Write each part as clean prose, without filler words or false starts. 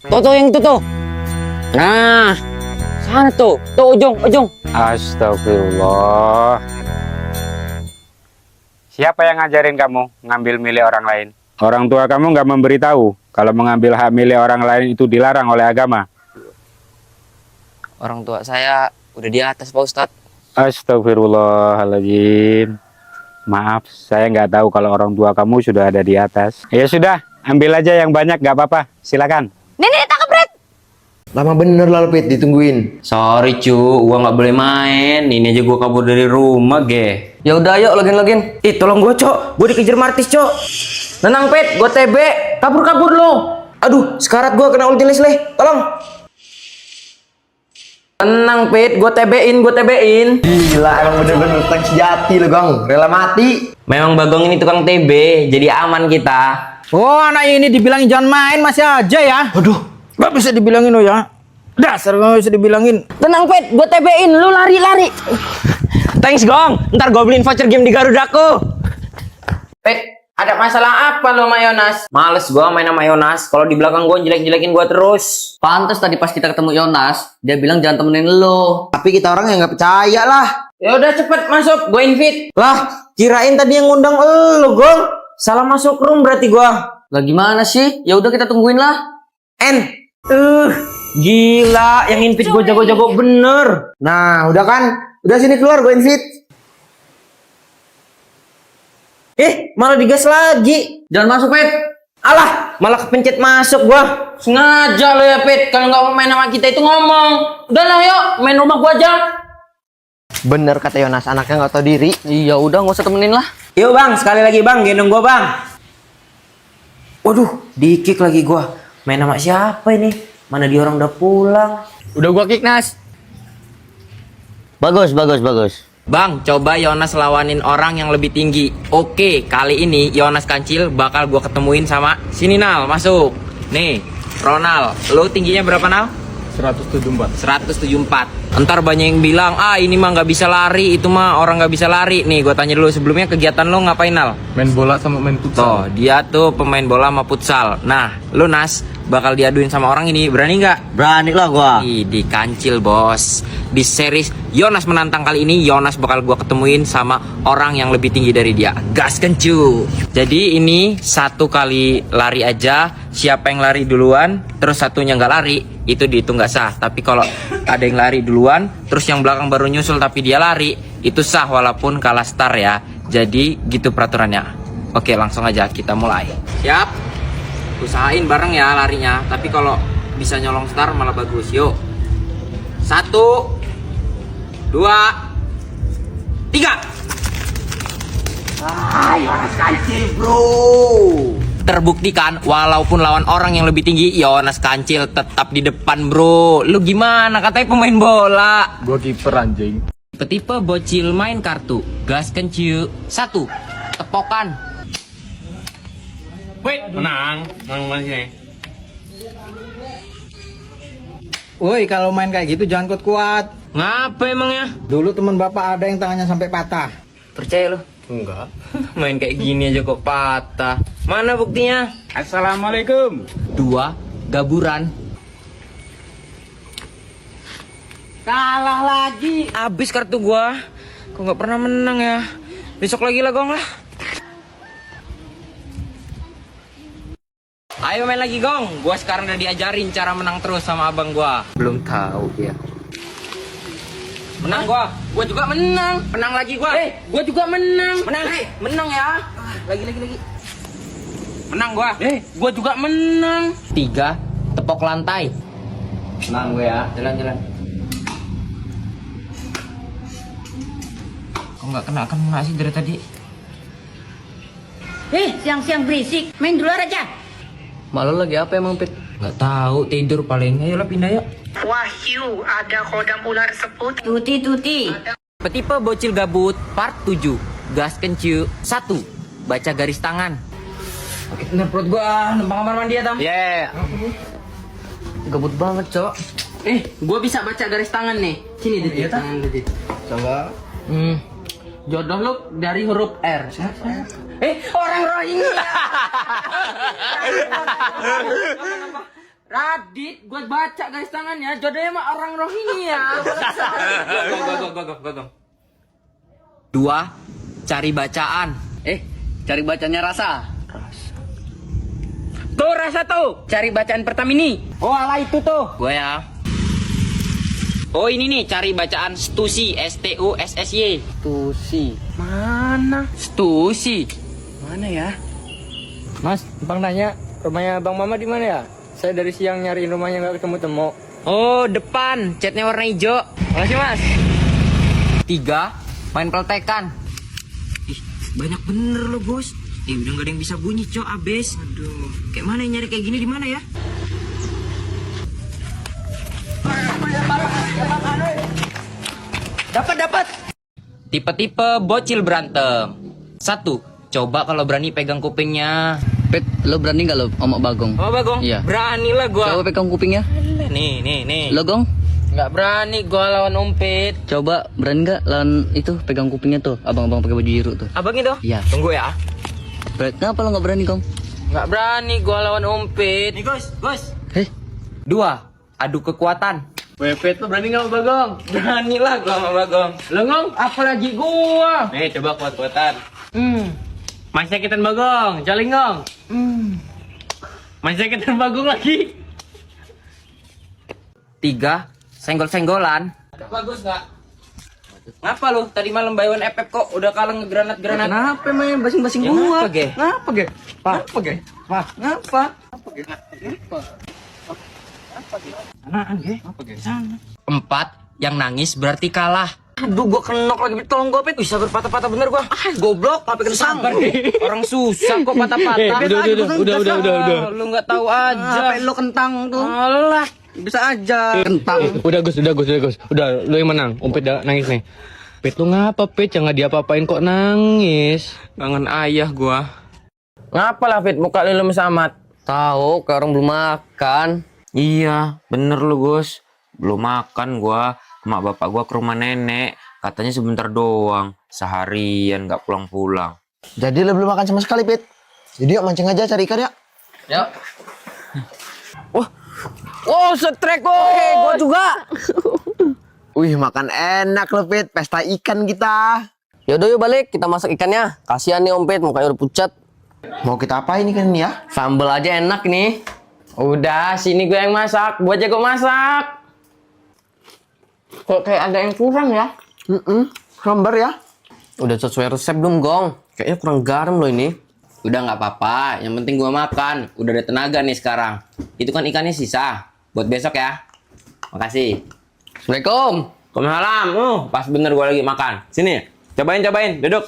Tuh yang itu tuh. Nah, sana tuh. Tuh ujung. Astagfirullah. Siapa yang ngajarin kamu ngambil milik orang lain? Orang tua kamu nggak memberitahu kalau mengambil hak milik orang lain itu dilarang oleh agama. Orang tua saya udah di atas, Pak Ustadz. Astagfirullahaladzim. Maaf, saya nggak tahu kalau orang tua kamu sudah ada di atas. Ya sudah, ambil aja yang banyak, nggak apa-apa. Silakan. Nenek tangkap Red. Lama bener lah Pit ditungguin. Sorry cu, gua nggak boleh main. Ini aja gua kabur dari rumah, ge. Ya udah yuk login. Ih tolong gua cok, gua dikejar Martis cok. Tenang Pet, gua TB. Kabur lo. Aduh, sekarat gua kena ulti Leslie. Tolong. Tenang Pet, gua TB-in. Gila emang bener-bener tank sejati lo Gong. Rela mati. Memang Bagong ini tukang TB, jadi aman kita. Oh, anak ini dibilangin jangan main masih aja ya. Aduh, Gak bisa dibilangin lo ya. Dasar gak bisa dibilangin. Tenang Pet, gua TB-in, lu lari. Thanks Gong, ntar gua beliin voucher game di Garudaku. Pet, ada masalah apa lo sama Yonas? Males gua main sama Yonas, kalau di belakang gua jelek-jelekin gua terus. Pantes tadi pas kita ketemu Yonas, dia bilang jangan temenin lo. tapi kita orang yang nggak percaya lah. Ya udah cepet masuk, gua invite. Lah, kirain tadi yang ngundang elu Gong. Salah masuk room berarti gua. Lah gimana sih? Ya udah kita tungguin lah. Gila, yang invite gua jago-jago bener. Nah, udah kan? Udah sini keluar gue invite. Malah digas lagi. Jangan masuk, Pet. Alah, malah kepencet masuk gua. Sengaja lo ya, Pet. Kalau nggak mau main sama kita itu ngomong. Udah lah, yuk. Main rumah gua aja. Bener kata Yonas, anaknya nggak tahu diri. Iya udah nggak usah temenin lah. Yuk, Bang. Sekali lagi, Bang. Gendong gua, Bang. Waduh, di-kick lagi gua. Main sama siapa ini? Mana dia orang udah pulang. Udah gua kick Nas. Bagus. Bang, coba Yonas lawanin orang yang lebih tinggi. Oke, kali ini Yonas Kancil bakal gua ketemuin sama sini Nal, masuk. Nih, Ronald, lu tingginya berapa Nal? 174. Ntar banyak yang bilang, ini mah nggak bisa lari, itu mah orang nggak bisa lari. Nih, gua tanya dulu sebelumnya kegiatan lu ngapain Nal? Main bola sama main futsal. Tuh, dia tuh pemain bola sama futsal. Nah, lu Nas bakal diaduin sama orang ini, berani nggak? Berani lah gua. Di Kancil bos. Di series Yonas menantang kali ini, Yonas bakal gua ketemuin sama orang yang lebih tinggi dari dia. Gas kencu. Jadi ini 1 kali lari aja. Siapa yang lari duluan, terus satunya nggak lari, itu dihitung nggak sah. Tapi kalau ada yang lari duluan, terus yang belakang baru nyusul tapi dia lari, itu sah walaupun kalah start ya. Jadi gitu peraturannya. Oke, langsung aja kita mulai. Siap? Usahain bareng ya larinya. Tapi kalau bisa nyolong start malah bagus. Yuk. 1, 2, 3. Yonas Kancil bro. Terbuktikan walaupun lawan orang yang lebih tinggi, Yonas Kancil tetap di depan bro. Lu gimana? Katanya pemain bola. Gua kiper anjing. Tipe bocil main kartu. Gas kencil. 1, tepokan. Wait, menang sini. Woi, kalau main kayak gitu jangan kuat-kuat. Ngapa emangnya? Dulu teman bapak ada yang tangannya sampai patah. Percaya lu? Enggak. Main kayak gini aja kok patah. Mana buktinya? Assalamualaikum. 2, gaburan. Kalah lagi. Abis kartu gua. Kok nggak pernah menang ya? Besok lagi lah Gong lah. Ayo main lagi Gong. Gua sekarang udah diajarin cara menang terus sama abang gua. Belum tahu ya. Menang gua juga menang. Menang lagi gua. Gua juga menang. Menang ya. Lagi. Menang gua. Gua juga menang. 3, tepok lantai. Menang gue ya. Jalan. Kok nggak kena sih dari tadi? Siang-siang berisik. Main di luar aja. Malu lagi apa emang Pet? Nggak tahu, tidur paling. Ayolah pindah yuk. Wahyu, ada kodam ular seput. Tuti. Tipe bocil gabut part 7. Gas kencil. 1, baca garis tangan. Oke, bener perut gua. Numpang kamar mandi ya, Tam? Yeah. Gabut banget, Cok. Gua bisa baca garis tangan nih. Sini, Dit. Tangan Dit. Coba. Jodoh lu dari huruf R. Orang Rohingya. Radit, gue baca garis tangannya, jodohnya sama orang Rohingya. Go. 2. Cari bacaan. Cari bacanya rasa. Tuh rasa tuh, cari bacaan Pertamini. Oh, ala itu tuh. Gue ya. Oh ini nih, cari bacaan Stusi, STUSSY. Tusi. Mana? Stusi. Mana ya? Mas, Bang nanya, rumahnya Bang Mama di mana ya? Saya dari siang nyariin rumahnya nggak ketemu-temu. Oh depan, catnya warna hijau. Makasih, Mas. 3. Main peltekan. Ih, banyak bener lo bos. Udah gak ada yang bisa bunyi cok abis. Aduh, kayak mana yang nyari kayak gini di mana ya? Dapat. Tipe-tipe bocil berantem. 1. Coba kalau berani pegang kupingnya. Pet, lo berani gak lo sama Bagong? Oh Bagong? Iya. Berani lah gua. Coba pegang kupingnya. Nih. Lo Gong? Nggak berani gua lawan Umpit. Coba berani gak lawan itu pegang kupingnya tuh, abang-abang pakai baju biru tuh. Abang itu? Iya. Tunggu ya. Kenapa lo gak berani, Gong? Nggak berani gua lawan Umpit. Nih Gus. 2. Adu kekuatan. Pet lu berani nggak sama Bagong? Berani lah gua sama Bagong. Lo Ngong? Apalagi gua. Nih coba kuat-kuatan. Main sakitan Bagong, jaling Ngong. Main sakitan Bagong lagi. 3. Senggol-senggolan. Bagus nggak? Ngapa lu? Tadi malam buy one FF kok udah kalah ngegranat-granat. Kenapa main basing-basing Ya, gua? ngapa, Ge? Ngapa, Ge? Ngapa, Ge? Ngapa? Anaan, Ge. 4. Yang nangis berarti kalah. Aduh, gua kenok lagi. Tolong gua, Pet. Bisa berpatah-patah bener gua. Goblok, tapi kena sabar. Orang susah kok patah-patah. Udah. Lu nggak tahu aja. Apa lo kentang tuh? Alah. Bisa aja. Kentang. Udah Gus. Udah, lu yang menang. Umpit udah nangis nih. Pet lu ngapa Pet? Jangan diapa-apain kok nangis. Kangen ayah gua. Ngapa lah, Pet? Muka lu lemes amat. Tahu, kayak orang belum makan. Iya, bener lu Gus. Belum makan gua. Mak bapak gua ke rumah nenek. Katanya sebentar doang. Seharian gak pulang-pulang. Jadi lo belum makan sama sekali, Pit. Jadi yuk mancing aja cari ikan ya. Yuk. Oh, setrek kok. Gua juga. Wih, makan enak lo, Pit. Pesta ikan kita. Yaudah yuk balik, kita masak ikannya. Kasihan nih Om Pet, mukanya udah pucat. Mau kita apain ikan ini ya? Sambel aja enak nih. Udah, sini gue yang masak. Gua jago masak. Kok kayak ada yang kurang ya? Sambar ya. Udah sesuai resep belum, Gong? Kayaknya kurang garam loh ini. Udah nggak apa-apa. Yang penting gua makan. Udah ada tenaga nih sekarang. Itu kan ikannya sisa. Buat besok ya. Makasih. Assalamualaikum. Waalaikumsalam. Pas bener gua lagi makan. Sini. Cobain. Duduk.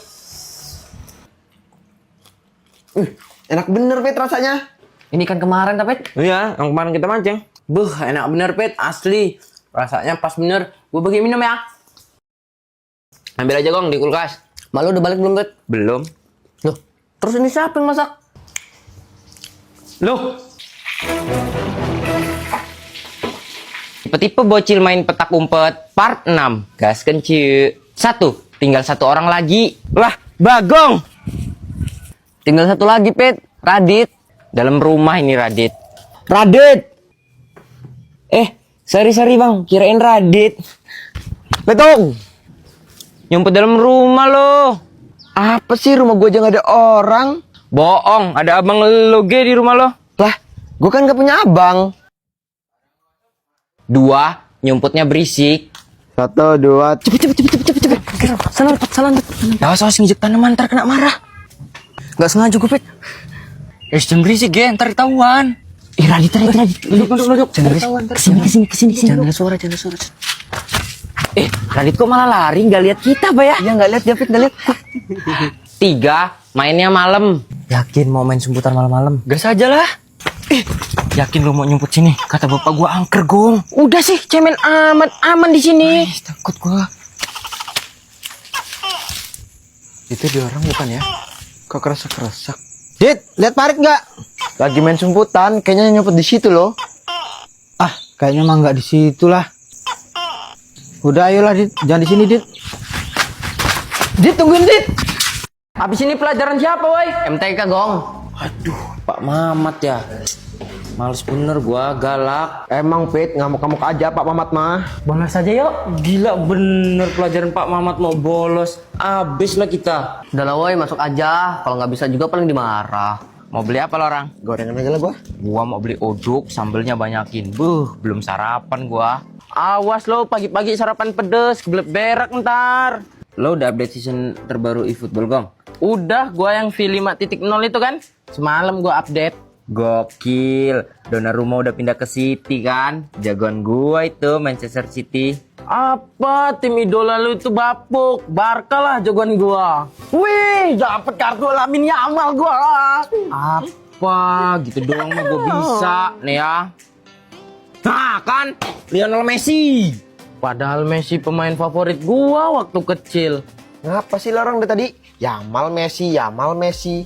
Enak bener, Pit, rasanya. Ini kan kemarin tapi Iya, yang kemarin kita mancing. Buh, enak bener, Pet. Asli. Rasanya pas bener. Gua bagi minum ya. Ambil aja Gong di kulkas. malu udah balik belum, Pet? Belum. Loh, terus ini siapa yang masak? Loh. Tipe-tipe bocil main petak umpet part 6. Gaskeun cu. 1. Tinggal 1 orang lagi. Lah, Bagong. Tinggal 1 lagi, Pet. Radit. Dalam rumah ini Radit. Radit. Sorry Bang. Kirain Radit. Betul. Nyumpet dalam rumah lo. Apa sih, rumah gue aja gak ada orang? Bohong, ada abang lo ge di rumah lo. Lah, gue kan gak punya abang. 2. Nyumputnya berisik. 1, 2, cepet. Salah, Pet. Awas nginjek tanaman, ntar kena marah. Gak sengaja gue, Pet. Jangan berisik, Ge. Ntar ketahuan. Radit. Duduk. Kesini. Jangan ada suara. Radit kok malah lari, nggak lihat kita, Pak ya? Iya, nggak lihat dia, Pet, nggak lihat. 3. Mainnya malam. Yakin mau main sumputan malam-malam? Gas aja lah. Yakin lu mau nyumput sini? Kata bapak gua angker, Gong. Udah sih, cemen aman di sini. Takut gua. Itu dia orang bukan ya? Kok keresak-keresak? Dit, lihat Parit nggak? Lagi main sumputan, kayaknya nyumput di situ loh. Ah, kayaknya mah nggak di situ lah. Udah ayolah, Dit. Jangan di sini, Dit. Dit, tungguin, Dit. Habis ini pelajaran siapa, woi? MTK, Gong. Aduh, Pak Mamat ya. Males bener gua, galak. Emang Pit, ngamuk-ngamuk aja Pak Mamat mah. Bolos aja yuk. Gila bener pelajaran Pak Mamat mau bolos. Abis lah kita. Udah lah woi, masuk aja. Kalau nggak bisa juga paling dimarah. Mau beli apa lo orang? Gorengan aja lah gua. Gua mau beli uduk, sambelnya banyakin. Belum sarapan gua. Awas lo, pagi-pagi sarapan pedes, kebelet berak ntar. Lo udah update season terbaru eFootball, Gong? Udah, gua yang V5.0 itu kan. Semalam gua update. Gokil, Donnarumma udah pindah ke City kan? Jagoan gua itu Manchester City. Apa tim idola lu itu bapuk? Barca lah jagoan gua. Wih, dapet kartu Lamine Yamal gua. Apa gitu doang mah gua bisa nih ya. Nah kan, Lionel Messi. Padahal Messi pemain favorit gua waktu kecil. Ngapa sih lo orang dari tadi? Yamal Messi, Yamal Messi.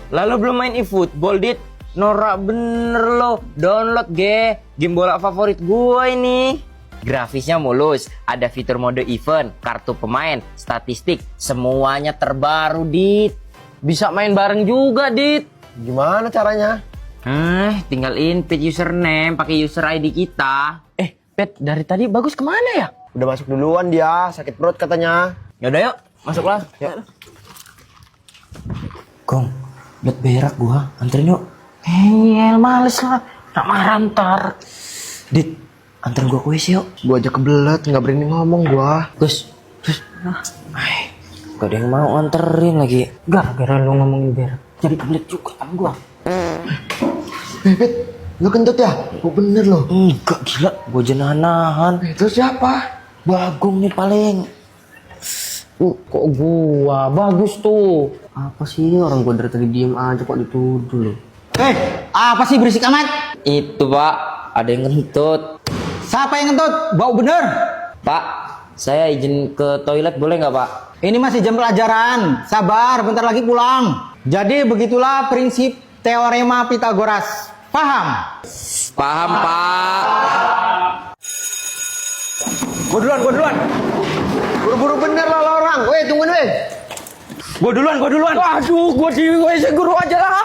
Lalu belum main eFootball, Dit. Norak bener lo. Download game bola favorit gua ini. Grafisnya mulus, ada fitur mode event, kartu pemain, statistik, semuanya terbaru, Dit. Bisa main bareng juga, Dit. Gimana caranya? Tinggal input username pakai user ID kita. Pet, dari tadi Bagus kemana ya? Udah masuk duluan dia, sakit perut katanya. Yaudah yuk, masuklah. Yuk. Gong, liat berak gua, anterin yuk. Males lah, tak marah ntar. Dit, anterin gua ke WC yuk. Gua aja kebelet, nggak berani ngomong gua. Gus, gak ada yang mau anterin lagi. Gara-gara lu ngomongin berak, jadi kebelet juga kan gua. Pit, lu kentut ya? Oh bener lo. Enggak, gila, gua nahan. Itu siapa? Bagong nih paling. Kok gua? Bagus tuh. Apa sih orang gua dari tadi diem aja kok dituduh loh. Apa sih berisik amat? Itu Pak, ada yang ngentut. Siapa yang ngentut? Bau bener. Pak, saya izin ke toilet boleh nggak Pak? Ini masih jam pelajaran. Sabar, bentar lagi pulang. Jadi begitulah prinsip teorema Pitagoras. Paham? Paham Pak. Gua duluan. Buru-buru bener lo orang. Weh, tungguin weh. Gua duluan. Aduh, gua di WC guru aja lah.